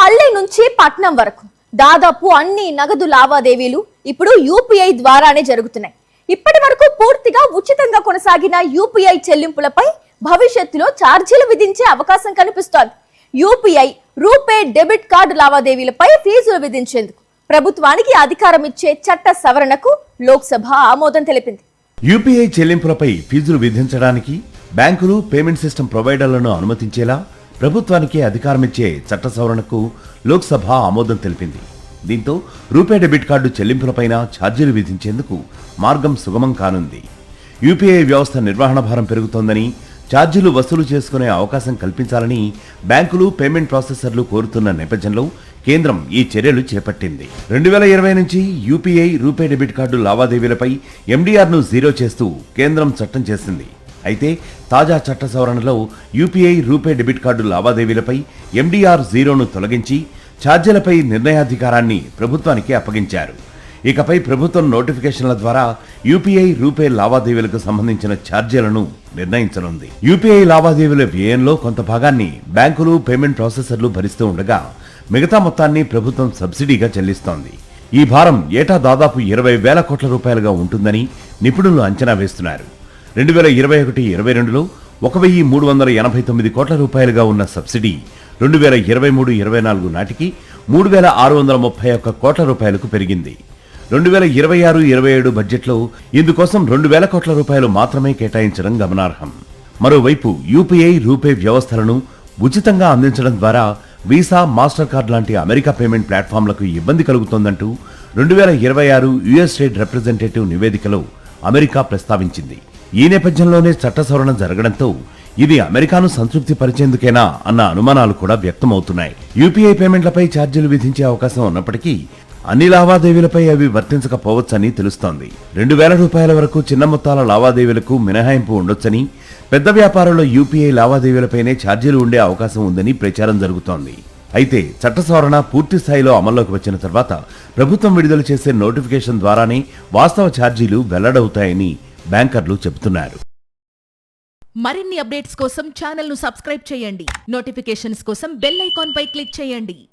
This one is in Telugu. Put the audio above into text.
పల్లె నుంచి పట్నం వరకు దాదాపు అన్ని నగదు లావాదేవీలు ఇప్పుడు యూపీఐ ద్వారానే జరుగుతున్నాయి. ఇప్పటి వరకు పూర్తిగా ఉచితంగా కొనసాగిన యూపీఐ చెల్లింపులపై భవిష్యత్తులో ఛార్జీలు విధించే అవకాశం కనిపిస్తోంది. యూపీఐ, రూపే డెబిట్ కార్డు లావాదేవీలపై ఫీజులు విధించేందుకు ప్రభుత్వానికి అధికారం ఇచ్చే చట్ట సవరణకు లోక్సభ ఆమోదం తెలిపింది. యూపీఐ చెల్లింపులపై ఫీజులు విధించడానికి బ్యాంకులు, పేమెంట్ సిస్టమ్ ప్రొవైడర్లను అనుమతించేలా ప్రభుత్వానికి అధికారమిచ్చే చట్ట సవరణకు లోక్సభ ఆమోదం తెలిపింది. దీంతో రూపే డెబిట్ కార్డు చెల్లింపులపైన ఛార్జీలు విధించేందుకు మార్గం సుగమం కానుంది. యూపీఐ వ్యవస్థ నిర్వహణ భారం పెరుగుతోందని, ఛార్జీలు వసూలు చేసుకునే అవకాశం కల్పించాలని బ్యాంకులు, పేమెంట్ ప్రాసెసర్లు కోరుతున్న నేపథ్యంలో కేంద్రం ఈ చర్యలు చేపట్టింది. 2020 నుంచి యూపీఐ, రూపే డెబిట్ కార్డు లావాదేవీలపై ఎండీఆర్ను జీరో చేస్తూ కేంద్రం చట్టం చేసింది. అయితే తాజా చట్ట సవరణలో యూపీఐ, రూపే డెబిట్ కార్డు లావాదేవీలపై ఎండీఆర్ జీరోను తొలగించి ఛార్జీలపై నిర్ణయాధికారాన్ని ప్రభుత్వానికి అప్పగించారు. ఇకపై ప్రభుత్వం నోటిఫికేషన్ల ద్వారా యూపీఐ, రూపే లావాదేవీలకు సంబంధించిన ఛార్జీలను నిర్ణయించనుంది. యూపీఐ లావాదేవీల వ్యయంలో కొంత భాగాన్ని బ్యాంకులు, పేమెంట్ ప్రాసెసర్లు భరిస్తూ ఉండగా మిగతా మొత్తాన్ని ప్రభుత్వం సబ్సిడీగా చెల్లిస్తోంది. ఈ భారం ఏటా దాదాపు 20,000 కోట్ల రూపాయలుగా ఉంటుందని నిపుణులు అంచనా వేస్తున్నారు. 2021-22లో 1,389 కోట్ల రూపాయలుగా ఉన్న సబ్సిడీ 2023-24 నాటికి 3,631 కోట్ల రూపాయలకు పెరిగింది. 2026-27 బడ్జెట్లో ఇందుకోసం 2,000 కోట్ల రూపాయలు మాత్రమే కేటాయించడం గమనార్హం. మరోవైపు యూపీఐ, రూపే వ్యవస్థలను ఉచితంగా అందించడం ద్వారా వీసా, మాస్టర్ కార్డ్ లాంటి అమెరికా పేమెంట్ ప్లాట్ఫామ్లకు ఇబ్బంది కలుగుతోందంటూ 2026 యుఎస్ ట్రేడ్ రిప్రజెంటేటివ్ నివేదికలో అమెరికా ప్రస్తావించింది. ఈ నేపథ్యంలోనే చట్ట సవరణ జరగడంతో ఇది అమెరికాను సంతృప్తి పరిచేందుకేనా అన్న అనుమానాలు కూడా వ్యక్తమవుతున్నాయి. యూపీఐ పేమెంట్లపై ఛార్జీలు విధించే అవకాశం ఉన్నప్పటికీ అన్ని లావాదేవీలపై అవి వర్తించకపోవచ్చని తెలుస్తోంది. 2,000 రూపాయల వరకు చిన్న మొత్తాల లావాదేవీలకు మినహాయింపు ఉండొచ్చని, పెద్ద వ్యాపారంలో యూపీఐ లావాదేవీలపైనే ఛార్జీలు ఉండే అవకాశం ఉందని ప్రచారం జరుగుతోంది. అయితే చట్ట సవరణ పూర్తి స్థాయిలో అమల్లోకి వచ్చిన తర్వాత ప్రభుత్వం విడుదల చేసే నోటిఫికేషన్ ద్వారానే వాస్తవ ఛార్జీలు వెల్లడవుతాయని బ్యాంకర్లు చెబుతున్నారు. మరిన్ని అప్డేట్స్ కోసం ఛానల్ ను సబ్స్క్రైబ్ చేయండి. నోటిఫికేషన్స్ కోసం బెల్ ఐకాన్ పై క్లిక్ చేయండి.